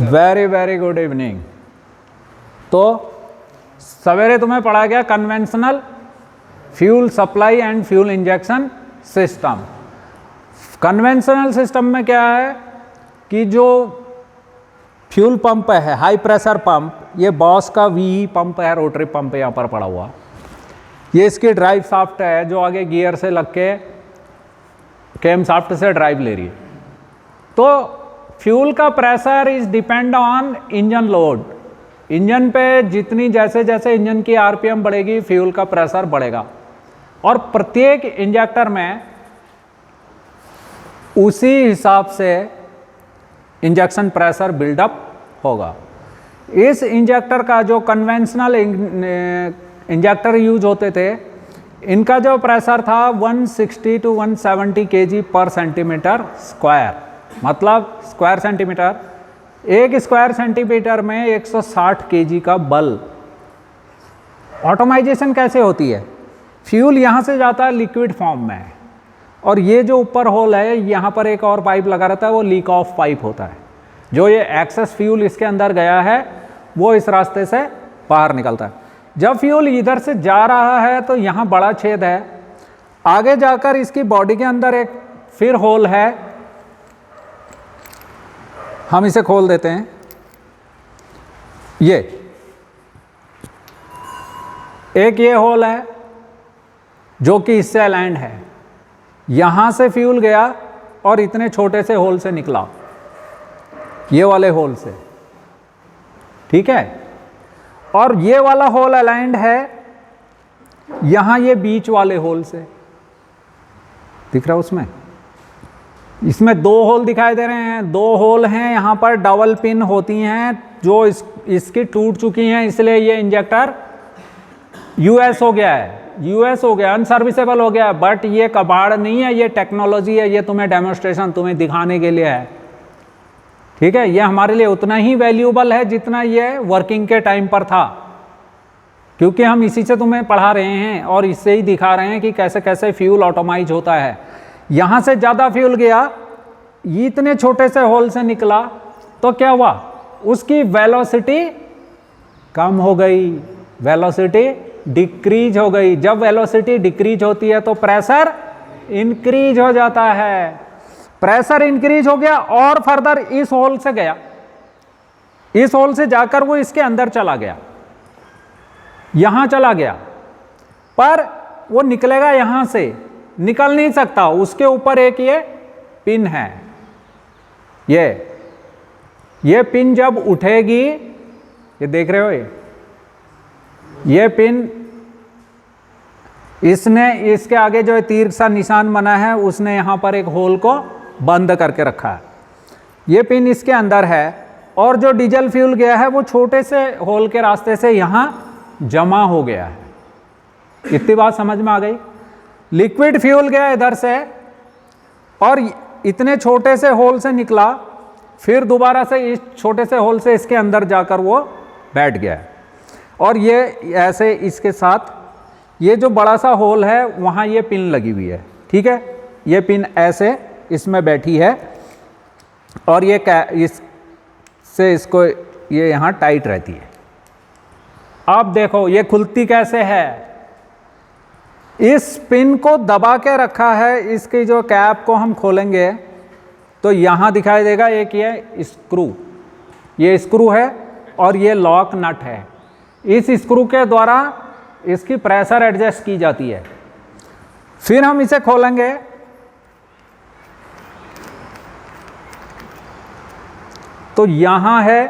Very very good evening. तो सवेरे तुम्हें पढ़ा गया conventional fuel supply and fuel injection system. Conventional system में क्या है कि जो फ्यूल पंप है, हाई प्रेशर पंप, ये बॉस का वी पंप है, रोटरी पंप यहाँ पर पड़ा हुआ। ये इसकी ड्राइव शाफ्ट है जो आगे गियर से लग के कैम शाफ्ट से ड्राइव ले रही है। तो फ्यूल का pressure is depend on engine load. Engine पे जितनी जैसे जैसे इंजन की आरपीएम बढ़ेगी फ्यूल का प्रेशर बढ़ेगा, और प्रत्येक इंजेक्टर में उसी हिसाब से इंजेक्शन प्रेशर बिल्डअप होगा। इस इंजेक्टर का जो कन्वेंशनल इंजेक्टर यूज होते थे, इनका जो प्रेशर था 160 to 170 kg पर सेंटीमीटर स्क्वायर, मतलब स्क्वायर सेंटीमीटर, एक स्क्वायर सेंटीमीटर में 160 kg का बल। ऑटोमाइजेशन कैसे होती है? फ्यूल यहाँ से जाता है लिक्विड फॉर्म में, और ये जो ऊपर होल है यहाँ पर एक और पाइप लगा रहता है, वो लीक ऑफ पाइप होता है। जो ये एक्सेस फ्यूल इसके अंदर गया है वो इस रास्ते से बाहर निकलता है। जब फ्यूल इधर से जा रहा है तो यहाँ बड़ा छेद है, आगे जाकर इसकी बॉडी के अंदर एक फिर होल है, हम इसे खोल देते हैं। ये एक ये होल है जो कि इससे अलाइंड है। यहां से फ्यूल गया और इतने छोटे से होल से निकला, ये वाले होल से, ठीक है। और ये वाला होल अलाइंड है यहां ये बीच वाले होल से, दिख रहा है उसमें? इसमें दो होल दिखाई दे रहे हैं, दो होल हैं यहाँ पर, डबल पिन होती हैं जो इसकी टूट चुकी हैं, इसलिए ये इंजेक्टर यूएस हो गया है, यूएस हो गया, अनसर्विसेबल हो गया। बट ये कबाड़ नहीं है, ये टेक्नोलॉजी है, ये तुम्हें डेमोन्स्ट्रेशन तुम्हें दिखाने के लिए है, ठीक है। ये हमारे लिए उतना ही वैल्यूएबल है जितना ये वर्किंग के टाइम पर था, क्योंकि हम इसी से तुम्हें पढ़ा रहे हैं और इससे ही दिखा रहे हैं कि कैसे कैसे फ्यूल ऑटोमाइज होता है। यहां से ज़्यादा फ्यूल गया, इतने छोटे से होल से निकला, तो क्या हुआ? उसकी वेलोसिटी कम हो गई, वेलोसिटी डिक्रीज हो गई। जब वेलोसिटी डिक्रीज होती है तो प्रेशर इंक्रीज हो जाता है। प्रेशर इंक्रीज हो गया और फर्दर इस होल से गया, इस होल से जाकर वो इसके अंदर चला गया, यहां चला गया, पर वो निकलेगा यहां से, निकल नहीं सकता। उसके ऊपर एक ये पिन है, ये पिन जब उठेगी, ये देख रहे हो, ये पिन, इसने इसके आगे जो तीर सा निशान बना है उसने यहां पर एक होल को बंद करके रखा है। ये पिन इसके अंदर है और जो डीजल फ्यूल गया है वो छोटे से होल के रास्ते से यहां जमा हो गया है। इतनी बात समझ में आ गई? लिक्विड फ्यूल गया इधर से और इतने छोटे से होल से निकला, फिर दोबारा से इस छोटे से होल से इसके अंदर जाकर वो बैठ गया है। और ये ऐसे इसके साथ ये जो बड़ा सा होल है वहाँ ये पिन लगी हुई है, ठीक है। ये पिन ऐसे इसमें बैठी है और ये इससे इसको ये यहाँ टाइट रहती है। अब देखो ये खुलती कैसे है? इस पिन को दबा के रखा है, इसकी जो कैप को हम खोलेंगे तो यहाँ दिखाई देगा एक ये स्क्रू, ये स्क्रू है और ये लॉक नट है। इस स्क्रू के द्वारा इसकी प्रेशर एडजस्ट की जाती है। फिर हम इसे खोलेंगे तो यहां है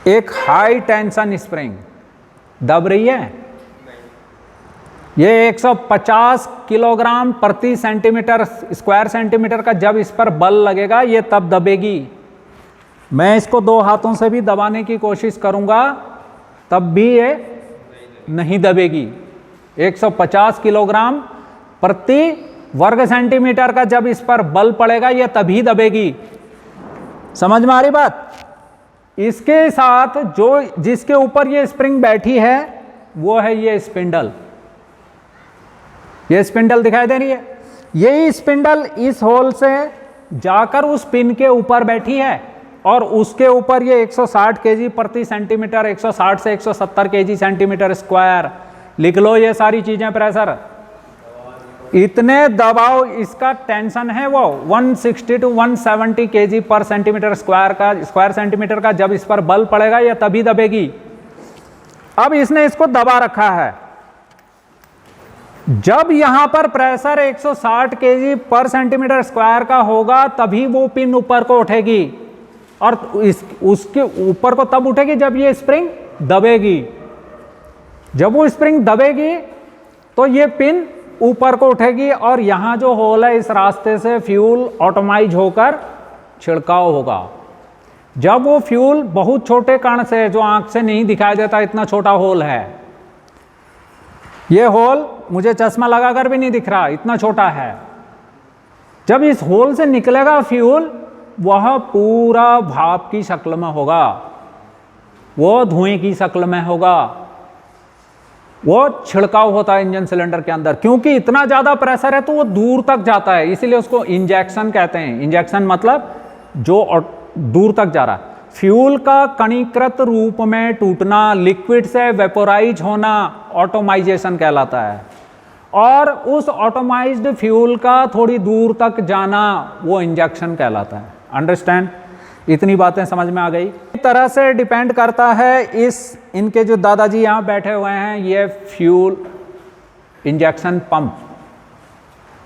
एक हाई टेंशन स्प्रिंग, दब रही है। ये 150 किलोग्राम प्रति सेंटीमीटर स्क्वायर सेंटीमीटर का जब इस पर बल लगेगा ये तब दबेगी। मैं इसको दो हाथों से भी दबाने की कोशिश करूंगा तब भी ये नहीं दबेगी। 150 किलोग्राम प्रति वर्ग सेंटीमीटर का जब इस पर बल पड़ेगा ये तभी दबेगी। समझ में आ रही बात? इसके साथ जो जिसके ऊपर ये स्प्रिंग बैठी है वो है ये स्पिंडल, ये स्पिंडल दिखाई दे रही है। यही स्पिंडल इस होल से जाकर उस पिन के ऊपर बैठी है और उसके ऊपर ये 160 केजी प्रति सेंटीमीटर, 160 से 170 केजी सेंटीमीटर स्क्वायर, लिख लो ये सारी चीजें प्रेशर। इतने दबाव इसका टेंशन है वो 160 टू 170 केजी पर सेंटीमीटर स्क्वायर सेंटीमीटर का। जब इस पर बल पड़ेगा ये तभी दबेगी। अब इसने इसको दबा रखा है। जब यहां पर प्रेशर 160 केजी पर सेंटीमीटर स्क्वायर का होगा तभी वो पिन ऊपर को उठेगी, और उसके ऊपर को तब उठेगी जब ये स्प्रिंग दबेगी। जब वो स्प्रिंग दबेगी तो ये पिन ऊपर को उठेगी और यहां जो होल है इस रास्ते से फ्यूल ऑटोमाइज होकर छिड़काव होगा। जब वो फ्यूल बहुत छोटे कण से, जो आंख से नहीं दिखाई देता, इतना छोटा होल है, ये होल मुझे चश्मा लगाकर भी नहीं दिख रहा, इतना छोटा है। जब इस होल से निकलेगा फ्यूल, वह पूरा भाप की शक्ल में होगा, वो धुएं की शक्ल में होगा, वो छिड़काव होता है इंजन सिलेंडर के अंदर। क्योंकि इतना ज्यादा प्रेशर है तो वो दूर तक जाता है, इसीलिए उसको इंजेक्शन कहते हैं। इंजेक्शन मतलब जो दूर तक जा रहा है। फ्यूल का कणीकृत रूप में टूटना, लिक्विड से वेपोराइज होना ऑटोमाइजेशन कहलाता है, और उस ऑटोमाइज्ड फ्यूल का थोड़ी दूर तक जाना वो इंजेक्शन कहलाता है। अंडरस्टैंड? इतनी बातें समझ में आ गई। इस तरह से डिपेंड करता है इस इनके जो दादाजी यहाँ बैठे हुए हैं, ये फ्यूल इंजेक्शन पंप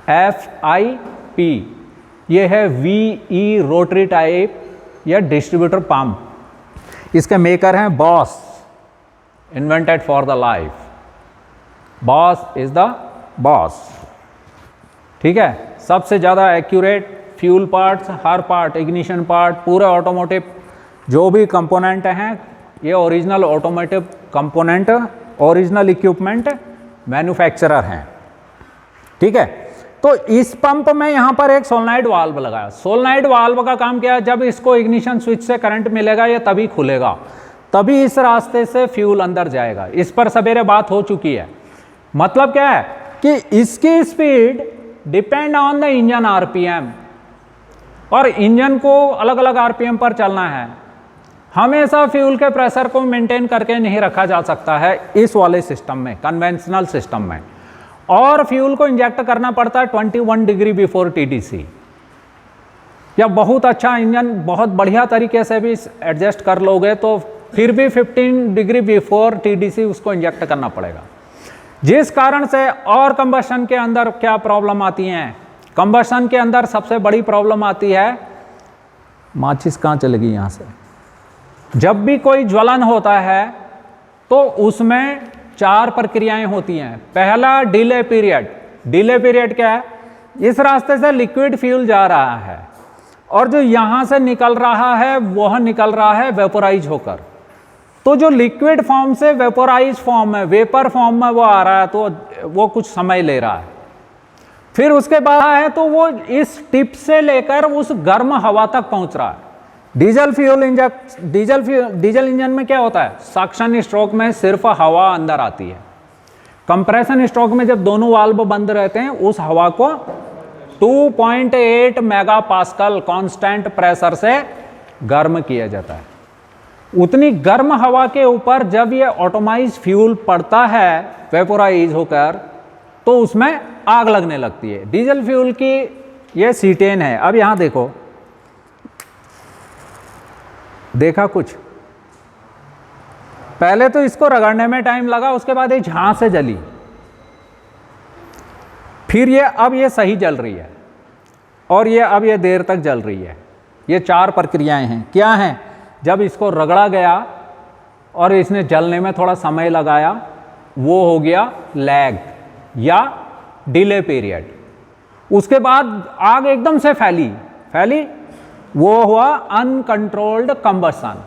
FIP, ये है VE रोटरी टाइप या डिस्ट्रीब्यूटर पंप। इसके मेकर हैं boss, invented for the life. Boss is the boss. ठीक है, सबसे ज़्यादा एक्यूरेट फ्यूल पार्ट्स, हर पार्ट, इग्निशन पार्ट, पूरे ऑटोमोटिव जो भी कंपोनेंट हैं, ये original automotive component, original equipment manufacturer हैं। ठीक है, तो इस पंप में यहां पर एक सोलनॉइड वाल्व लगाया। सोलनॉइड वाल्व का काम क्या है? जब इसको इग्निशन स्विच से करंट मिलेगा ये तभी खुलेगा, तभी इस रास्ते से फ्यूल अंदर जाएगा। इस पर सवेरे बात हो चुकी है। मतलब क्या है कि इसकी speed depend on the engine RPM, और इंजन को अलग अलग RPM पर चलना है। हमेशा फ्यूल के प्रेशर को मेंटेन करके नहीं रखा जा सकता है इस वाले सिस्टम में, कन्वेंशनल सिस्टम में। और फ्यूल को इंजेक्ट करना पड़ता है 21 डिग्री बिफोर TDC, या बहुत अच्छा इंजन बहुत बढ़िया तरीके से भी एडजस्ट कर लोगे तो फिर भी 15 डिग्री बिफोर TDC उसको इंजेक्ट करना पड़ेगा। जिस कारण से, और कंबशन के अंदर क्या प्रॉब्लम आती हैं? कंबशन के अंदर सबसे बड़ी प्रॉब्लम आती है, माचिस कहाँ चलेगी यहाँ से, जब भी कोई ज्वलन होता है तो उसमें 4 प्रक्रियाएं होती हैं। पहला डिले पीरियड। डिले पीरियड क्या है? इस रास्ते से लिक्विड फ्यूल जा रहा है और जो यहां से निकल रहा है वह निकल रहा है वेपोराइज होकर। तो जो लिक्विड फॉर्म से वेपोराइज फॉर्म में, वेपर फॉर्म में वो आ रहा है, तो वो कुछ समय ले रहा है। फिर उसके बाद है तो वो इस टिप से लेकर उस गर्म हवा तक पहुंच रहा है। डीजल इंजन में क्या होता है? सक्शन स्ट्रोक में सिर्फ हवा अंदर आती है। कंप्रेशन स्ट्रोक में जब दोनों वाल्व बंद रहते हैं, उस हवा को 2.8 मेगापास्कल कांस्टेंट प्रेशर से गर्म किया जाता है। उतनी गर्म हवा के ऊपर जब ये ऑटोमाइज फ्यूल पड़ता है वेपोराइज होकर, तो उसमें आग लगने लगती है। डीजल फ्यूल की ये C10 है। अब यहां देखो, देखा कुछ? पहले तो इसको रगड़ने में टाइम लगा, उसके बाद ये झांस से जली, फिर ये अब ये सही जल रही है, और ये अब ये देर तक जल रही है। ये 4 प्रक्रियाएं हैं। क्या हैं? जब इसको रगड़ा गया और इसने जलने में थोड़ा समय लगाया, वो हो गया लैग या डिले पीरियड। उसके बाद आग एकदम से फैली, वो हुआ अनकंट्रोल्ड कंबशन।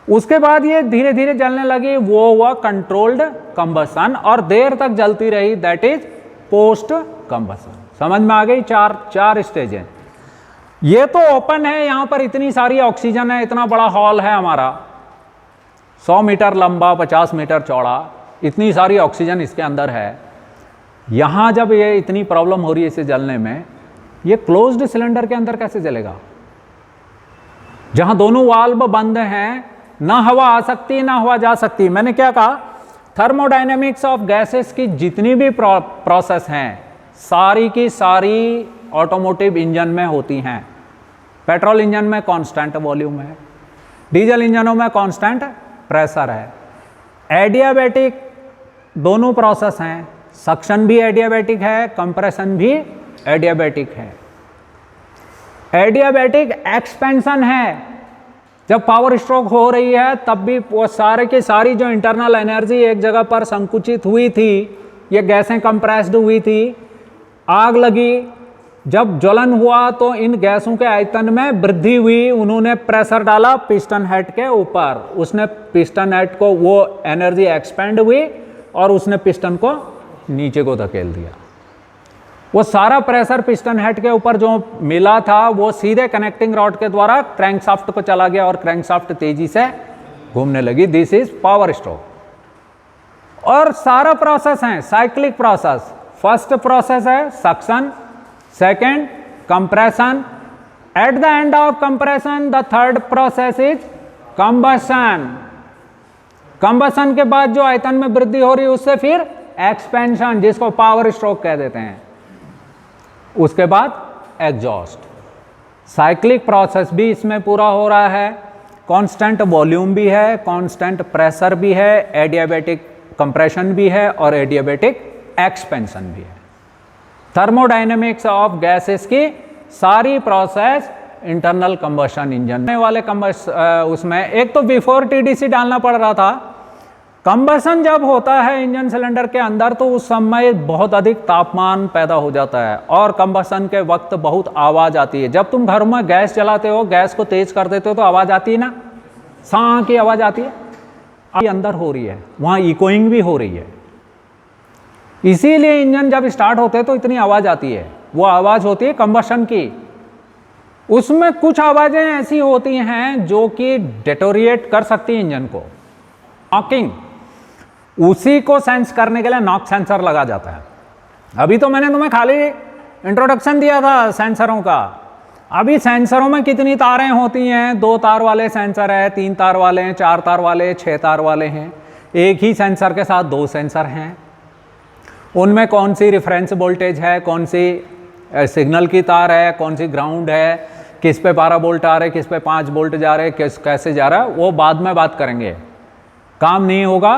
उसके बाद ये धीरे धीरे जलने लगी, वो हुआ कंट्रोल्ड कंबशन, और देर तक जलती रही, दैट इज पोस्ट कंबशन। समझ में आ गई? 4 स्टेज हैं। ये तो ओपन है, यहां पर इतनी सारी ऑक्सीजन है, इतना बड़ा हॉल है हमारा, 100 मीटर लंबा, 50 मीटर चौड़ा, इतनी सारी ऑक्सीजन इसके अंदर है। यहां जब ये इतनी प्रॉब्लम हो रही है इसे जलने में, ये क्लोज्ड सिलेंडर के अंदर कैसे जलेगा? जहां दोनों वाल्व बंद हैं, ना हवा आ सकती ना हवा जा सकती। मैंने क्या कहा, थर्मोडायनेमिक्स ऑफ गैसेस की जितनी भी प्रोसेस हैं सारी की सारी ऑटोमोटिव इंजन में होती हैं। पेट्रोल इंजन में कांस्टेंट वॉल्यूम है, डीजल इंजनों में कांस्टेंट प्रेशर है। एडियाबैटिक दोनों प्रोसेस हैं, सक्शन भी एडियाबैटिक है, कंप्रेशन भी एडियाबैटिक है। एडियाबैटिक एक्सपेंशन है, जब पावर स्ट्रोक हो रही है तब भी वो सारे की सारी जो इंटरनल एनर्जी एक जगह पर संकुचित हुई थी, ये गैसें कंप्रेस्ड हुई थी, आग लगी, जब ज्वलन हुआ तो इन गैसों के आयतन में वृद्धि हुई, उन्होंने प्रेशर डाला पिस्टन हेड के ऊपर, उसने पिस्टन हेड को, वो एनर्जी एक्सपेंड हुई और उसने पिस्टन को नीचे को धकेल दिया। वो सारा प्रेशर पिस्टन हेड के ऊपर जो मिला था वो सीधे कनेक्टिंग रॉड के द्वारा क्रैंकशाफ्ट को चला गया और क्रैंकशाफ्ट तेजी से घूमने लगी। This is power stroke. और सारा प्रोसेस है साइक्लिक प्रोसेस। फर्स्ट प्रोसेस है suction, second compression, at the end of compression the third process is combustion. Combustion के बाद जो आयतन में वृद्धि हो रही है उससे फिर एक्सपेंशन, जिसको पावर स्ट्रोक कह देते हैं, उसके बाद एग्जॉस्ट। साइक्लिक प्रोसेस भी इसमें पूरा हो रहा है, कांस्टेंट वॉल्यूम भी है, कांस्टेंट प्रेशर भी है, एडियाबैटिक कंप्रेशन भी है और एडियाबैटिक एक्सपेंशन भी है। थर्मोडायनेमिक्स ऑफ गैसेस की सारी प्रोसेस इंटरनल कंबशन इंजन वाले उसमें एक तो बिफोर टीडीसी डालना पड़ रहा था। कंबशन जब होता है इंजन सिलेंडर के अंदर तो उस समय बहुत अधिक तापमान पैदा हो जाता है और कंबशन के वक्त बहुत आवाज़ आती है। जब तुम घर में गैस जलाते हो, गैस को तेज कर देते हो तो आवाज़ आती है ना, साँ की आवाज़ आती है, अंदर हो रही है, वहाँ इकोइंग भी हो रही है। इसीलिए इंजन जब स्टार्ट होते हैं तो इतनी आवाज़ आती है, वो आवाज़ होती है कंबशन की। उसमें कुछ आवाज़ें ऐसी होती हैं जो कि डेटोरिएट कर सकती है इंजन को, नॉकिंग, उसी को सेंस करने के लिए नॉक सेंसर लगा जाता है। अभी तो मैंने तुम्हें खाली इंट्रोडक्शन दिया था सेंसरों का। अभी सेंसरों में कितनी तारें होती हैं? 2 तार वाले सेंसर है, 3 तार वाले हैं, 4 तार वाले, 6 तार वाले हैं। एक ही सेंसर के साथ 2 सेंसर हैं। उनमें कौन सी रेफरेंस वोल्टेज है, कौन सी सिग्नल की तार है, कौन सी ग्राउंड है, किस पे 12 वोल्ट आ रहे, किस पे 5 वोल्ट जा रहे, कैसे जा रहा है, वो बाद में बात करेंगे। काम नहीं होगा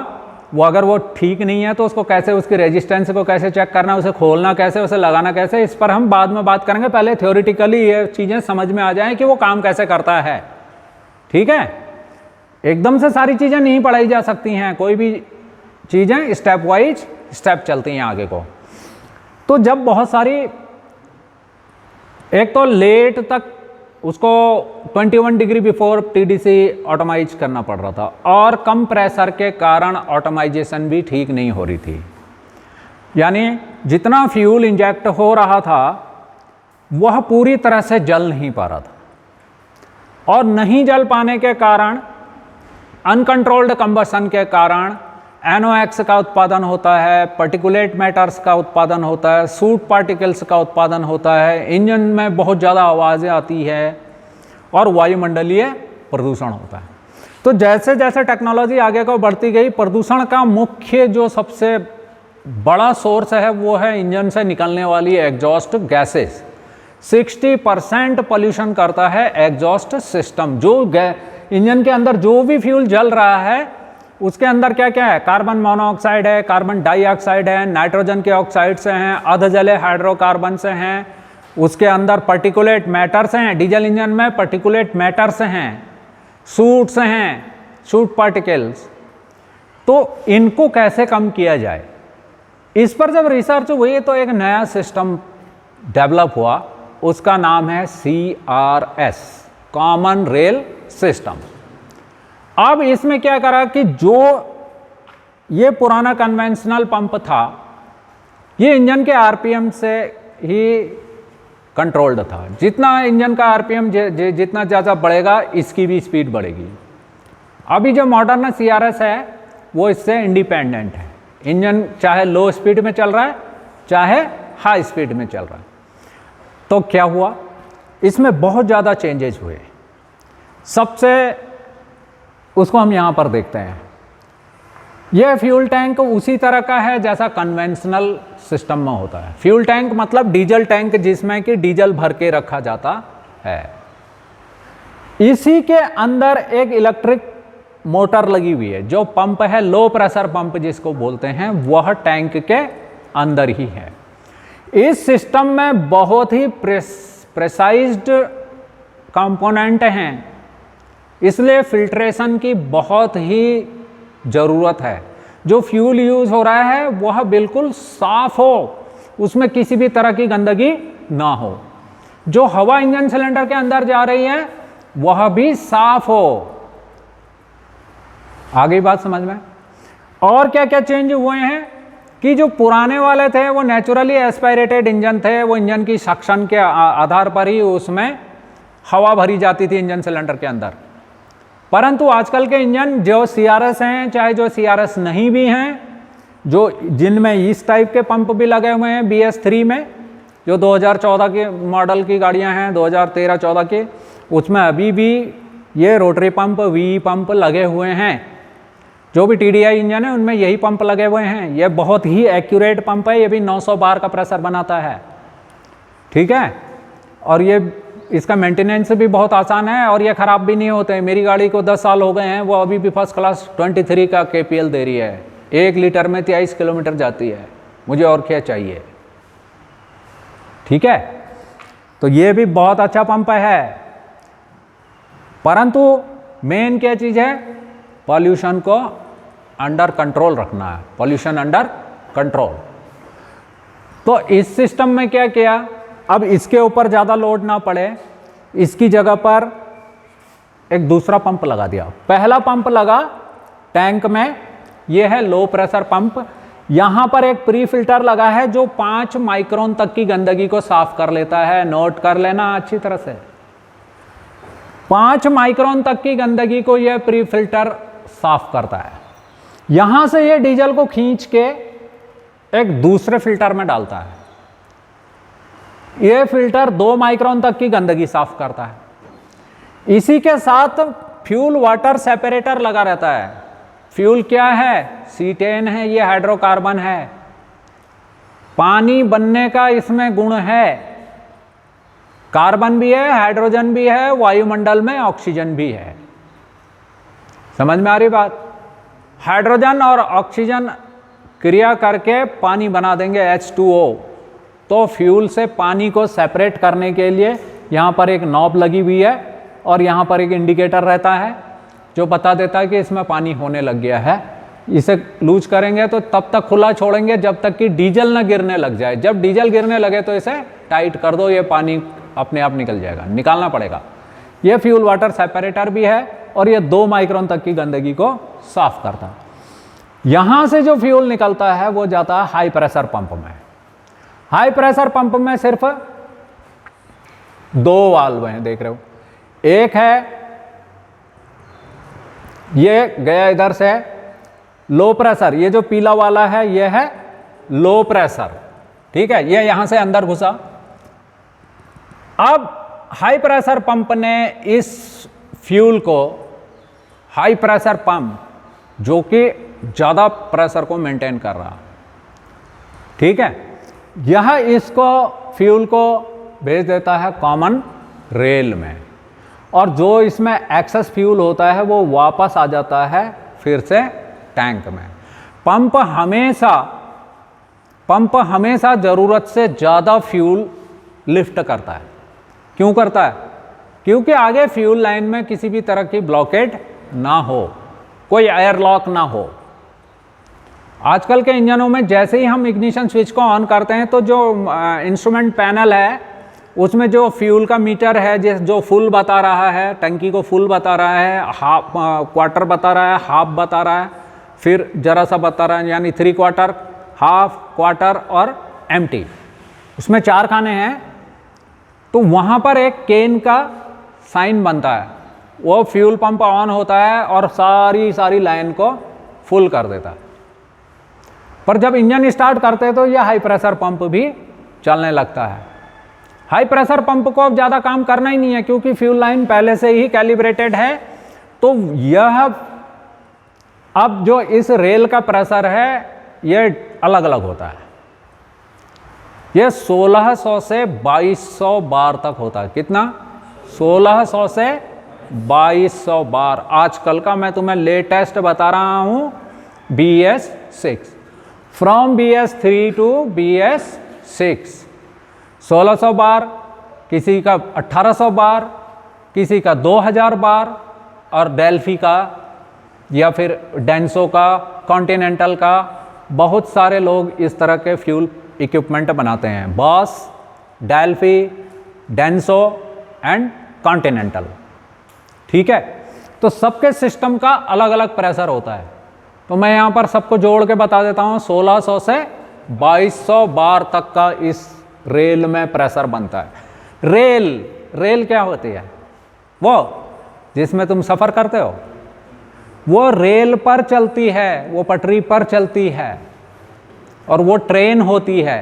वो, अगर वो ठीक नहीं है तो उसको कैसे, उसकी रेजिस्टेंस को कैसे चेक करना, उसे खोलना कैसे, उसे लगाना कैसे, इस पर हम बाद में बात करेंगे। पहले थ्योरेटिकली ये चीज़ें समझ में आ जाएं कि वो काम कैसे करता है। ठीक है, एकदम से सारी चीज़ें नहीं पढ़ाई जा सकती हैं, कोई भी चीज़ें स्टेप वाइज स्टेप चलती हैं आगे को। तो जब बहुत सारी, एक तो लेट तक उसको 21 डिग्री बिफोर टीडीसी ऑटोमाइज करना पड़ रहा था और कम प्रेशर के कारण ऑटोमाइजेशन भी ठीक नहीं हो रही थी। यानी जितना फ्यूल इंजेक्ट हो रहा था वह पूरी तरह से जल नहीं पा रहा था और नहीं जल पाने के कारण, अनकंट्रोल्ड कंबशन के कारण NOx का उत्पादन होता है, पर्टिकुलेट मैटर्स का उत्पादन होता है, सूट पार्टिकल्स का उत्पादन होता है, इंजन में बहुत ज़्यादा आवाज़ें आती है और वायुमंडलीय प्रदूषण होता है। तो जैसे जैसे टेक्नोलॉजी आगे को बढ़ती गई, प्रदूषण का मुख्य जो सबसे बड़ा सोर्स है वो है इंजन से निकलने वाली एग्जॉस्ट गैसेस। 60% पोल्यूशन करता है एग्जॉस्ट सिस्टम। जो इंजन के अंदर जो भी फ्यूल जल रहा है उसके अंदर क्या क्या है? कार्बन मोनोऑक्साइड है, कार्बन डाइऑक्साइड है, नाइट्रोजन के ऑक्साइड से हैं, अर्धजले हाइड्रोकार्बन से हैं, उसके अंदर पर्टिकुलेट मैटर्स हैं, डीजल इंजन में पर्टिकुलेट मैटर्स हैं, सूट्स हैं, सूट पार्टिकल्स। तो इनको कैसे कम किया जाए, इस पर जब रिसर्च हुई तो एक नया सिस्टम डेवलप हुआ, उसका नाम है CRS, कॉमन रेल सिस्टम। अब इसमें क्या करा कि जो ये पुराना कन्वेंशनल पंप था ये इंजन के आरपीएम से ही कंट्रोल्ड था। जितना इंजन का आरपीएम जितना ज़्यादा बढ़ेगा इसकी भी स्पीड बढ़ेगी। अभी जो मॉडर्न CRS है वो इससे इंडिपेंडेंट है। इंजन चाहे लो स्पीड में चल रहा है चाहे हाई स्पीड में चल रहा है, तो क्या हुआ, इसमें बहुत ज़्यादा चेंजेस हुए। सबसे उसको हम यहाँ पर देखते हैं। यह फ्यूल टैंक उसी तरह का है जैसा कन्वेंशनल सिस्टम में होता है। फ्यूल टैंक मतलब डीजल टैंक जिसमें कि डीजल भर के रखा जाता है। इसी के अंदर एक इलेक्ट्रिक मोटर लगी हुई है, जो पंप है, लो प्रेशर पंप जिसको बोलते हैं, वह टैंक के अंदर ही है। इस सिस्टम में बहुत ही प्रेसाइज्ड कंपोनेंट हैं, इसलिए फिल्ट्रेशन की बहुत ही ज़रूरत है। जो फ्यूल यूज हो रहा है वह बिल्कुल साफ हो, उसमें किसी भी तरह की गंदगी ना हो। जो हवा इंजन सिलेंडर के अंदर जा रही है वह भी साफ हो। आगे बात समझ में। और क्या क्या चेंज हुए हैं कि जो पुराने वाले थे वो नेचुरली एस्पायरेटेड इंजन थे, वो इंजन की सक्शन के आधार पर ही उसमें हवा भरी जाती थी इंजन सिलेंडर के अंदर। परंतु आजकल के इंजन जो CRS हैं, चाहे जो CRS नहीं भी हैं, जो जिनमें इस टाइप के पंप भी लगे हुए हैं BS3 में, जो 2014 के मॉडल की गाड़ियां हैं, 2013-14 के, उसमें अभी भी ये रोटरी पंप, VE पंप लगे हुए हैं। जो भी TDI इंजन है उनमें यही पंप लगे हुए हैं। ये बहुत ही एक्यूरेट पंप है, ये भी 900 बार का प्रेशर बनाता है, ठीक है। और ये इसका मेंटेनेंस भी बहुत आसान है और ये ख़राब भी नहीं होते हैं। मेरी गाड़ी को 10 साल हो गए हैं, वो अभी भी फर्स्ट क्लास 23 का KPL दे रही है। 1 लीटर में 23 किलोमीटर जाती है। मुझे और क्या चाहिए, ठीक है। तो ये भी बहुत अच्छा पंप है। परंतु मेन क्या चीज़ है, पॉल्यूशन को अंडर कंट्रोल रखना है, पॉल्यूशन अंडर कंट्रोल। तो इस सिस्टम में क्या किया, अब इसके ऊपर ज़्यादा लोड ना पड़े, इसकी जगह पर एक दूसरा पंप लगा दिया। पहला पंप लगा टैंक में, यह है लो प्रेशर पंप। यहाँ पर एक प्री फिल्टर लगा है जो 5 माइक्रोन तक की गंदगी को साफ कर लेता है। नोट कर लेना अच्छी तरह से, 5 माइक्रोन तक की गंदगी को यह प्री फिल्टर साफ करता है। यहाँ से यह डीजल को खींच के एक दूसरे फिल्टर में डालता है। यह फिल्टर 2 माइक्रोन तक की गंदगी साफ करता है। इसी के साथ फ्यूल वाटर सेपरेटर लगा रहता है। फ्यूल क्या है, C10 है, ये हाइड्रोकार्बन है। पानी बनने का इसमें गुण है, कार्बन भी है, हाइड्रोजन भी है, वायुमंडल में ऑक्सीजन भी है। समझ में आ रही बात। हाइड्रोजन और ऑक्सीजन क्रिया करके पानी बना देंगे H2O। तो फ्यूल से पानी को सेपरेट करने के लिए यहाँ पर एक नॉब लगी हुई है और यहाँ पर एक इंडिकेटर रहता है जो बता देता है कि इसमें पानी होने लग गया है। इसे लूज करेंगे तो तब तक खुला छोड़ेंगे जब तक कि डीजल ना गिरने लग जाए। जब डीजल गिरने लगे तो इसे टाइट कर दो, ये पानी अपने आप निकल जाएगा, निकालना पड़ेगा। ये फ्यूल वाटर सेपरेटर भी है और ये 2 माइक्रोन तक की गंदगी को साफ करता है। यहाँ से जो फ्यूल निकलता है वो जाता है हाई प्रेशर पंप में। हाई प्रेशर पंप में सिर्फ 2 वाल्व हैं, देख रहे हो। एक है, ये गया इधर से लो प्रेशर, ये जो पीला वाला है ये है लो प्रेशर, ठीक है। ये यहां से अंदर घुसा। अब हाई प्रेशर पंप ने इस फ्यूल को, हाई प्रेशर पंप जो कि ज़्यादा प्रेशर को मेंटेन कर रहा, ठीक है, यह इसको फ्यूल को भेज देता है कॉमन रेल में और जो इसमें एक्सेस फ्यूल होता है वो वापस आ जाता है फिर से टैंक में। पंप हमेशा ज़रूरत से ज़्यादा फ्यूल लिफ्ट करता है। क्यों करता है? क्योंकि आगे फ्यूल लाइन में किसी भी तरह की ब्लॉकेड ना हो, कोई एयरलॉक ना हो। आजकल के इंजनों में जैसे ही हम इग्निशन स्विच को ऑन करते हैं तो जो इंस्ट्रूमेंट पैनल है उसमें जो फ्यूल का मीटर है जो फुल बता रहा है, टंकी को फुल बता रहा है, हाफ क्वार्टर बता रहा है, हाफ बता रहा है, फिर जरा सा बता रहा है, यानी 3/4, हाफ, क्वार्टर और एम्प्टी। उसमें 4 खाने हैं। तो वहाँ पर एक केन का साइन बनता है, वो फ्यूल पंप ऑन होता है और सारी लाइन को फुल कर देता है। पर जब इंजन स्टार्ट करते हैं तो यह हाई प्रेशर पंप भी चलने लगता है। हाई प्रेशर पंप को अब ज़्यादा काम करना ही नहीं है क्योंकि फ्यूल लाइन पहले से ही कैलिब्रेटेड है। तो यह अब जो इस रेल का प्रेशर है ये अलग अलग होता है। ये 1600 से 2200 बार तक होता है। कितना? 1600 से 2200 बार। आजकल का मैं तुम्हें लेटेस्ट बता रहा हूं BS6, from BS3 to BS6। 1600 बार, किसी का 1800 बार, किसी का 2000 बार, और डेल्फी का या फिर डेंसो का, कॉन्टिनेंटल का, बहुत सारे लोग इस तरह के फ्यूल इक्विपमेंट बनाते हैं। Boss, Delphi, Denso and continental. ठीक है, तो सबके सिस्टम का अलग अलग प्रेशर होता है। तो मैं यहाँ पर सबको जोड़ के बता देता हूँ, 1600 से 2200 बार तक का इस रेल में प्रेशर बनता है। रेल क्या होती है? वो जिसमें तुम सफ़र करते हो, वो रेल पर चलती है, वो पटरी पर चलती है, और वो ट्रेन होती है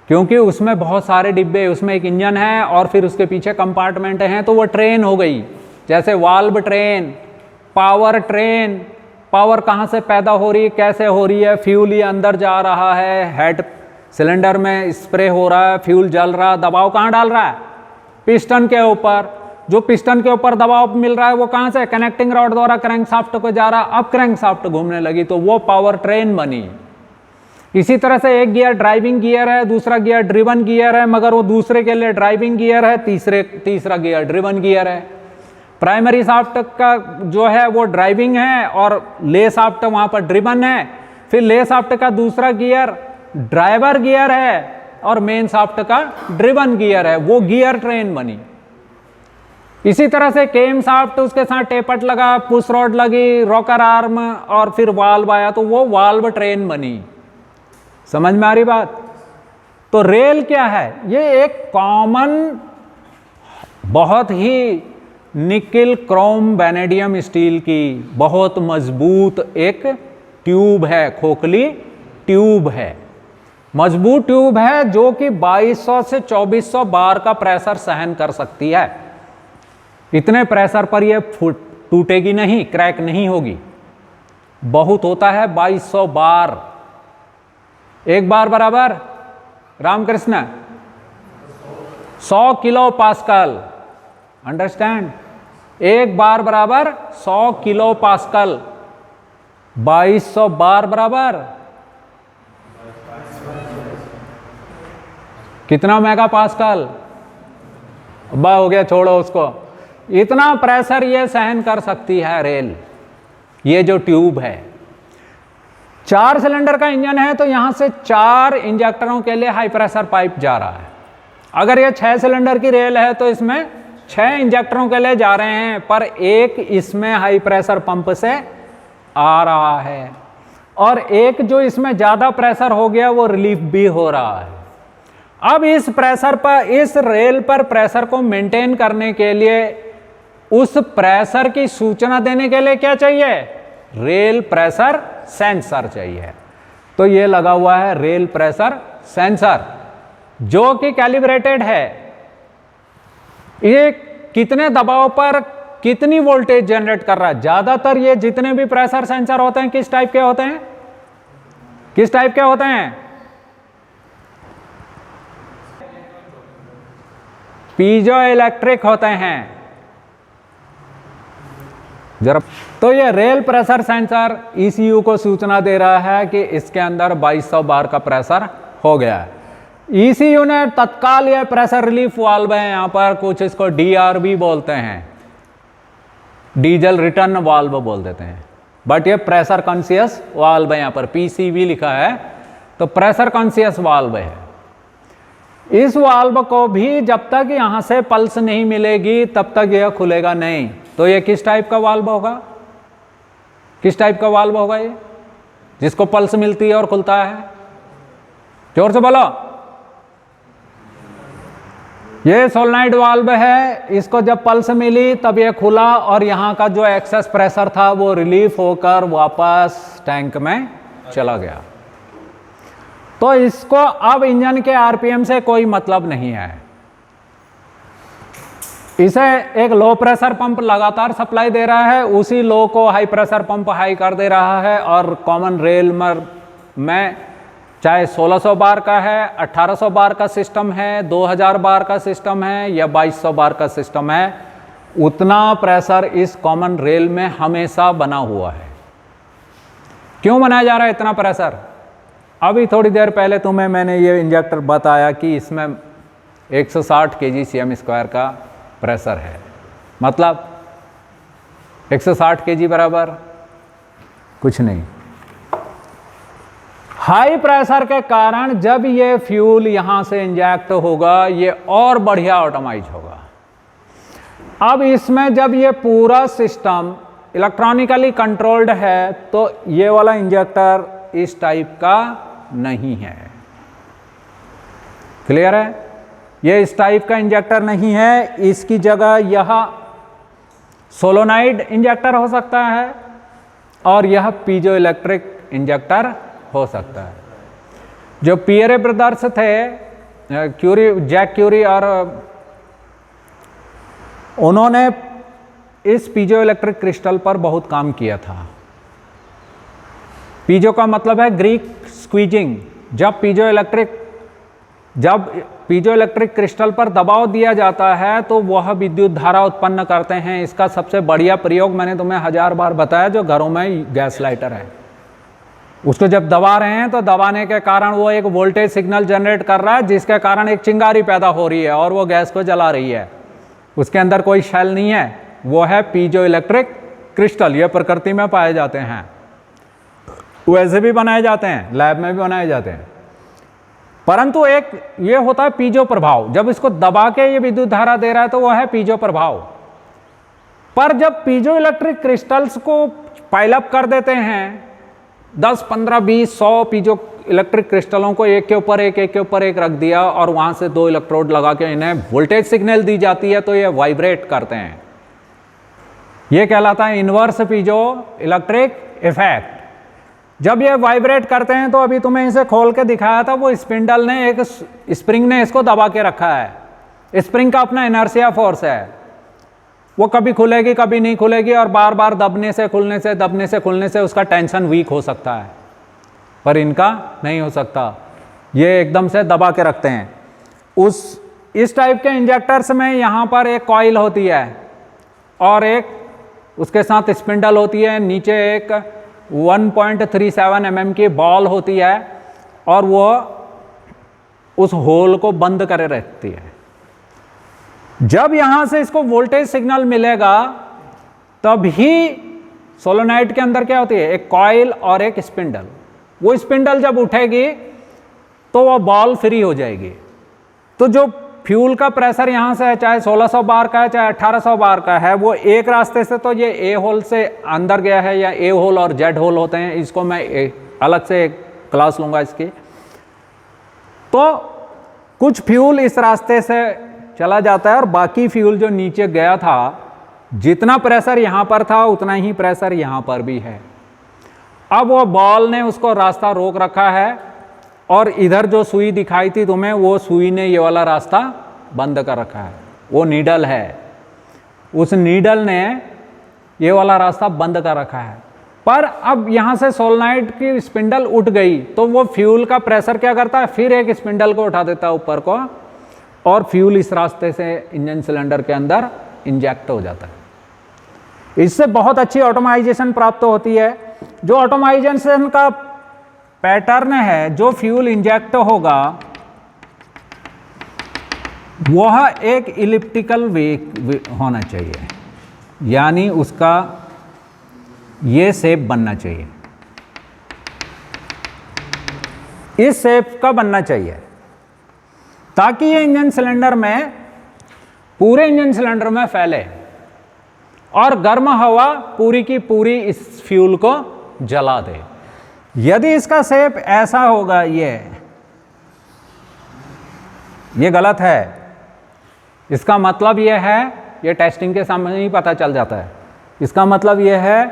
क्योंकि उसमें बहुत सारे डिब्बे, उसमें एक इंजन है और फिर उसके पीछे कंपार्टमेंट हैं, तो वो ट्रेन हो गई। जैसे valve train, power train. Power कहाँ से पैदा हो रही है, कैसे हो रही है? फ्यूल ये अंदर जा रहा है, हेड सिलेंडर में स्प्रे हो रहा है, फ्यूल जल रहा है, दबाव कहाँ डाल रहा है? पिस्टन के ऊपर। जो पिस्टन के ऊपर दबाव मिल रहा है वो कहाँ से? कनेक्टिंग रॉड द्वारा क्रैंकशाफ्ट को जा रहा है। अब क्रैंकशाफ्ट घूमने लगी तो वो पावर ट्रेन बनी। इसी तरह से एक गियर ड्राइविंग गियर है, दूसरा गियर ड्रिवन गियर है, मगर वो दूसरे के लिए ड्राइविंग गियर है, तीसरा गियर ड्रिवन गियर है। प्राइमरी शाफ्ट का जो है वो ड्राइविंग है और ले शाफ्ट वहाँ पर ड्रिवन है। फिर ले शाफ्ट का दूसरा गियर ड्राइवर गियर है और मेन शाफ्ट का ड्रिवन गियर है। वो गियर ट्रेन बनी। इसी तरह से केम शाफ्ट, उसके साथ टेपट लगा, पुश रॉड लगी, रॉकर आर्म और फिर वाल्व आया, तो वो वाल्व ट्रेन बनी। समझ में आ रही बात? तो रेल क्या है? ये एक कॉमन, बहुत ही निकिल क्रोम वैनेडियम स्टील की बहुत मजबूत एक ट्यूब है, खोखली ट्यूब है, मजबूत ट्यूब है जो कि 2200 से 2400 बार का प्रेशर सहन कर सकती है। इतने प्रेशर पर यह टूटेगी नहीं, क्रैक नहीं होगी। बहुत होता है 2200 बार। एक बार बराबर रामकृष्ण 100 किलो पास्कल। अंडरस्टैंड? एक बार बराबर 100 किलो पास्कल। 2200 बार बराबर कितना मेगा पास्कल? हो गया, छोड़ो उसको। इतना प्रेशर ये सहन कर सकती है रेल, ये जो ट्यूब है। 4 सिलेंडर का इंजन है तो यहां से 4 इंजेक्टरों के लिए हाई प्रेशर पाइप जा रहा है। अगर ये 6 सिलेंडर की रेल है तो इसमें 6 इंजेक्टरों के लिए जा रहे हैं, पर एक इसमें हाई प्रेशर पंप से आ रहा है और एक जो इसमें ज़्यादा प्रेशर हो गया वो रिलीफ भी हो रहा है। अब इस प्रेशर पर, इस रेल पर प्रेशर को मेंटेन करने के लिए, उस प्रेशर की सूचना देने के लिए क्या चाहिए? रेल प्रेशर सेंसर चाहिए। तो ये लगा हुआ है रेल प्रेशर सेंसर जो कि कैलिब्रेटेड है। ये कितने दबाव पर कितनी वोल्टेज जनरेट कर रहा है। ज्यादातर ये जितने भी प्रेशर सेंसर होते हैं किस टाइप के होते हैं? किस टाइप के होते हैं? पीजो इलेक्ट्रिक होते हैं। जरा तो ये रेल प्रेशर सेंसर ECU को सूचना दे रहा है कि इसके अंदर 2200 बार का प्रेशर हो गया है। ECU ने तत्काल ये प्रेशर रिलीफ वाल्व है, यहाँ पर कुछ इसको DRV बोलते हैं, डीजल रिटर्न वाल्व बोल देते हैं, बट ये प्रेशर कॉन्शियस वाल्व है। यहाँ पर PCV लिखा है तो प्रेशर कॉन्शियस वाल्व है। इस वाल्व को भी जब तक यहाँ से पल्स नहीं मिलेगी तब तक यह खुलेगा नहीं। तो ये किस टाइप का वाल्व होगा? किस टाइप का वाल्व होगा ये, जिसको पल्स मिलती है और खुलता है? जोर से बोलो। ये सोलेनॉइड वाल्व है, इसको जब पल्स मिली तब ये खुला और यहाँ का जो एक्सेस प्रेशर था वो रिलीफ होकर वापस टैंक में चला गया। तो इसको अब इंजन के RPM से कोई मतलब नहीं है। इसे एक लो प्रेशर पंप लगातार सप्लाई दे रहा है, उसी लो को हाई प्रेशर पंप हाई कर दे रहा है। और कॉमन रेल में चाहे 1600 बार का है, 1800 बार का सिस्टम है, 2000 बार का सिस्टम है या 2200 बार का सिस्टम है, उतना प्रेशर इस कॉमन रेल में हमेशा बना हुआ है। क्यों बनाया जा रहा है इतना प्रेशर? अभी थोड़ी देर पहले तुम्हें मैंने ये इंजेक्टर बताया कि इसमें 160 kg/cm² का प्रेशर है। मतलब 160 kg बराबर कुछ नहीं। हाई प्रेशर के कारण जब ये फ्यूल यहां से इंजेक्ट होगा, ये और बढ़िया ऑटोमाइज होगा। अब इसमें जब ये पूरा सिस्टम इलेक्ट्रॉनिकली कंट्रोल्ड है, तो ये वाला इंजेक्टर इस टाइप का नहीं है। क्लियर है? ये इस टाइप का इंजेक्टर नहीं है। इसकी जगह यह सोलोनाइड इंजेक्टर हो सकता है और यह पीजो इलेक्ट्रिक इंजेक्टर हो सकता है। जो पियरे ब्रदर्स थे, जैक क्यूरी, और उन्होंने इस पीजो इलेक्ट्रिक क्रिस्टल पर बहुत काम किया था। पीजो का मतलब है ग्रीक स्क्वीजिंग। जब पीजो इलेक्ट्रिक क्रिस्टल पर दबाव दिया जाता है तो वह विद्युत धारा उत्पन्न करते हैं। इसका सबसे बढ़िया प्रयोग मैंने तुम्हें 1000 बार बताया, जो घरों में गैस लाइटर है, उसको जब दबा रहे हैं तो दबाने के कारण वो एक वोल्टेज सिग्नल जनरेट कर रहा है, जिसके कारण एक चिंगारी पैदा हो रही है और वो गैस को जला रही है। उसके अंदर कोई शेल नहीं है, वो है पीजो इलेक्ट्रिक क्रिस्टल। ये प्रकृति में पाए जाते हैं, वैसे भी बनाए जाते हैं, लैब में भी बनाए जाते हैं। परंतु एक ये होता है पीजो प्रभाव। जब इसको दबा के ये विद्युत धारा दे रहा है तो वह है पीजो प्रभाव। पर जब पीजो इलेक्ट्रिक क्रिस्टल्स को पाइलअप कर देते हैं, 10, 15, 20, 100 पीजो इलेक्ट्रिक क्रिस्टलों को एक के ऊपर एक रख दिया और वहां से 2 इलेक्ट्रोड लगा के इन्हें वोल्टेज सिग्नल दी जाती है, तो ये वाइब्रेट करते हैं। ये कहलाता है इनवर्स पीजो इलेक्ट्रिक इफेक्ट। जब ये वाइब्रेट करते हैं तो अभी तुम्हें इसे खोल के दिखाया था, वो स्पिंडल ने, एक स्प्रिंग ने इसको दबा के रखा है। स्प्रिंग का अपना इनर्शिया फोर्स है, वो कभी खुलेगी कभी नहीं खुलेगी, और बार बार दबने से खुलने से उसका टेंशन वीक हो सकता है, पर इनका नहीं हो सकता। ये एकदम से दबा के रखते हैं। इस टाइप के इंजेक्टर्स में यहाँ पर एक कॉइल होती है और एक उसके साथ स्पिंडल होती है, नीचे एक 1.37 mm की बॉल होती है और वो उस होल को बंद करे रहती है। जब यहां से इसको वोल्टेज सिग्नल मिलेगा तभी सोलोनाइड के अंदर क्या होती है, एक कॉइल और एक स्पिंडल। वो स्पिंडल जब उठेगी तो वो बॉल फ्री हो जाएगी। तो जो फ्यूल का प्रेशर यहाँ से है, चाहे 1600 बार का है चाहे 1800 बार का है, वो एक रास्ते से तो ये ए होल से अंदर गया है, या ए होल और जेड होल होते हैं, इसको मैं अलग से एक क्लास लूँगा इसकी। तो कुछ फ्यूल इस रास्ते से चला जाता है और बाकी फ्यूल जो नीचे गया था, जितना प्रेशर यहाँ पर था उतना ही प्रेशर यहाँ पर भी है। अब वो बॉल ने उसको रास्ता रोक रखा है और इधर जो सुई दिखाई थी तुम्हें, वो सुई ने ये वाला रास्ता बंद कर रखा है। वो नीडल है, उस नीडल ने ये वाला रास्ता बंद कर रखा है। पर अब यहाँ से सोलेनॉइड की स्पिंडल उठ गई तो वो फ्यूल का प्रेशर क्या करता है, फिर एक स्पिंडल को उठा देता है ऊपर को, और फ्यूल इस रास्ते से इंजन सिलेंडर के अंदर इंजेक्ट हो जाता है। इससे बहुत अच्छी ऑटोमाइजेशन प्राप्त होती है। जो ऑटोमाइजेशन का पैटर्न है, जो फ्यूल इंजेक्ट होगा वह एक इलिप्टिकल वे होना चाहिए, यानी उसका ये शेप बनना चाहिए, इस शेप का बनना चाहिए, ताकि ये इंजन सिलेंडर में, पूरे इंजन सिलेंडर में फैले और गर्म हवा पूरी की पूरी इस फ्यूल को जला दे। यदि इसका शेप ऐसा होगा, ये गलत है। इसका मतलब यह है, ये टेस्टिंग के सामने ही पता चल जाता है। इसका मतलब यह है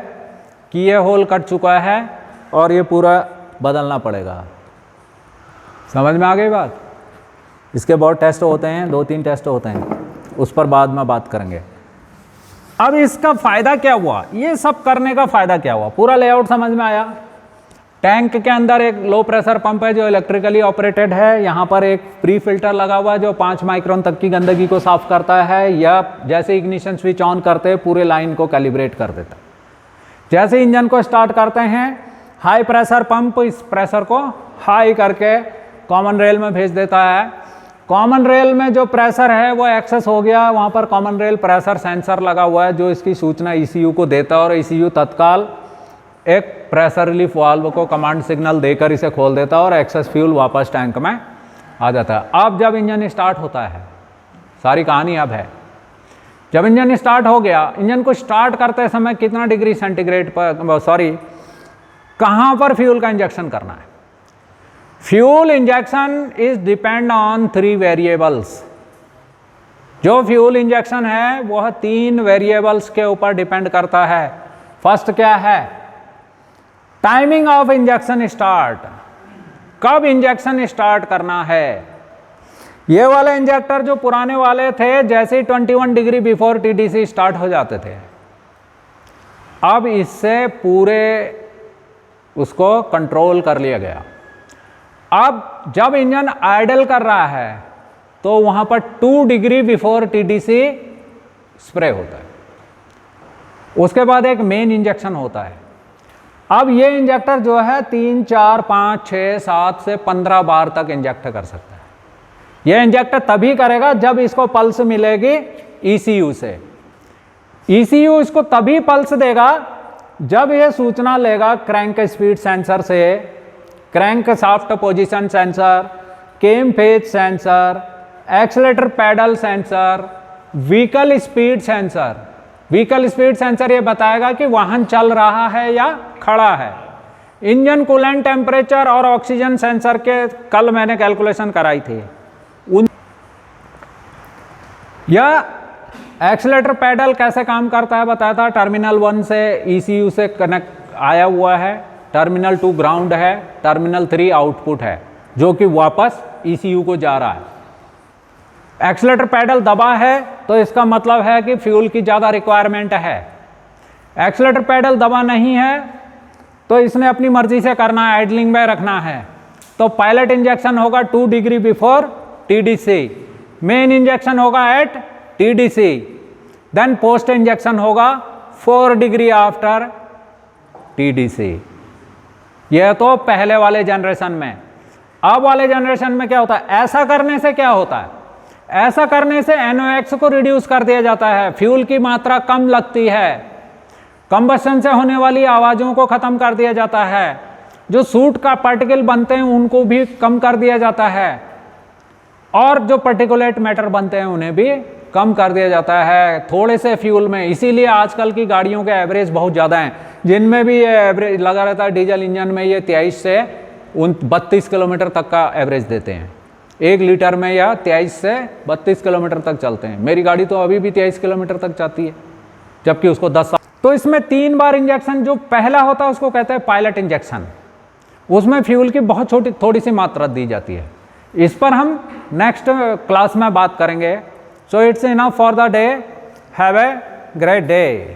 कि ये होल कट चुका है और ये पूरा बदलना पड़ेगा। समझ में आ गई बात? इसके बहुत टेस्ट होते हैं, 2-3 टेस्ट होते हैं। उस पर बाद में बात करेंगे। अब इसका फ़ायदा क्या हुआ, ये सब करने का फ़ायदा क्या हुआ, पूरा लेआउट समझ में आया। टैंक के अंदर एक लो प्रेशर पंप है जो इलेक्ट्रिकली ऑपरेटेड है। यहाँ पर एक प्री फिल्टर लगा हुआ है जो 5 माइक्रोन तक की गंदगी को साफ करता है, या जैसे इग्निशन स्विच ऑन करते हैं पूरे लाइन को कैलिब्रेट कर देता है। जैसे इंजन को स्टार्ट करते हैं, हाई प्रेशर पंप इस प्रेशर को हाई करके कॉमन रेल में भेज देता है। कॉमन रेल में जो प्रेशर है वो एक्सेस हो गया, वहाँ पर कॉमन रेल प्रेशर सेंसर लगा हुआ है जो इसकी सूचना ECU को देता है, और ECU तत्काल एक प्रेशर रिलीफ वाल्व को कमांड सिग्नल देकर इसे खोल देता है और एक्सेस फ्यूल वापस टैंक में आ जाता है। अब जब इंजन स्टार्ट होता है, सारी कहानी अब है, जब इंजन स्टार्ट हो गया, इंजन को स्टार्ट करते समय कितना डिग्री सेंटीग्रेड पर, कहाँ पर फ्यूल का इंजेक्शन करना है। Fuel injection is depend on 3 variables. जो फ्यूल इंजेक्शन है वह 3 वेरिएबल्स के ऊपर डिपेंड करता है। फर्स्ट क्या है, टाइमिंग ऑफ इंजेक्शन स्टार्ट, कब इंजेक्शन स्टार्ट करना है। ये वाले इंजेक्टर जो पुराने वाले थे, जैसे ही 21 डिग्री बिफोर TDC स्टार्ट हो जाते थे, अब इससे पूरे उसको कंट्रोल कर लिया गया। अब जब इंजन आइडल कर रहा है तो वहां पर 2 डिग्री बिफोर TDC स्प्रे होता है। उसके बाद एक मेन इंजेक्शन होता है। अब ये इंजेक्टर जो है 3, 4, 5, 6, 7 से 15 बार तक इंजेक्ट कर सकता है। यह इंजेक्टर तभी करेगा जब इसको पल्स मिलेगी ECU से। ECU इसको तभी पल्स देगा जब यह सूचना लेगा क्रैंक स्पीड सेंसर से, crankshaft position sensor, cam phase sensor, accelerator pedal sensor, vehicle speed sensor. Vehicle speed sensor ये बताएगा कि वाहन चल रहा है या खड़ा है। इंजन कूलेंट टेम्परेचर और ऑक्सीजन सेंसर के कल मैंने कैलकुलेशन कराई थी। यह एक्सीलरेटर पैडल कैसे काम करता है बताया था। टर्मिनल 1 से ECU से कनेक्ट आया हुआ है, टर्मिनल 2 ग्राउंड है, टर्मिनल 3 आउटपुट है जो कि वापस ECU को जा रहा है। एक्सीलरेटर पैडल दबा है तो इसका मतलब है कि फ्यूल की ज़्यादा रिक्वायरमेंट है। एक्सीलरेटर पैडल दबा नहीं है तो इसने अपनी मर्जी से करना है, आइडलिंग में रखना है। तो पायलट इंजेक्शन होगा 2 degree before TDC, main injection होगा at TDC, then post injection होगा 4 डिग्री आफ्टर TDC। यह तो पहले वाले जनरेशन में। अब वाले जनरेशन में क्या होता है, ऐसा करने से क्या होता है, ऐसा करने से NOx को रिड्यूस कर दिया जाता है, फ्यूल की मात्रा कम लगती है, कंबशन से होने वाली आवाज़ों को ख़त्म कर दिया जाता है, जो सूट का पार्टिकल बनते हैं उनको भी कम कर दिया जाता है, और जो पार्टिकुलेट मैटर बनते हैं उन्हें भी कम कर दिया जाता है थोड़े से फ्यूल में। इसीलिए आजकल की गाड़ियों के एवरेज बहुत ज़्यादा हैं, जिनमें भी ये एवरेज लगा रहता है डीजल इंजन में, ये 23 से 32 किलोमीटर तक का एवरेज देते हैं। 1 लीटर में या 23 से 32 किलोमीटर तक चलते हैं। मेरी गाड़ी तो अभी भी 23 किलोमीटर तक जाती है, जबकि उसको 10 साल। तो इसमें 3 बार इंजेक्शन, जो पहला होता है उसको कहते हैं पायलट इंजेक्शन, उसमें फ्यूल की बहुत थोड़ी सी मात्रा दी जाती है। इस पर हम नेक्स्ट क्लास में बात करेंगे। So it's enough for the day. Have a great day.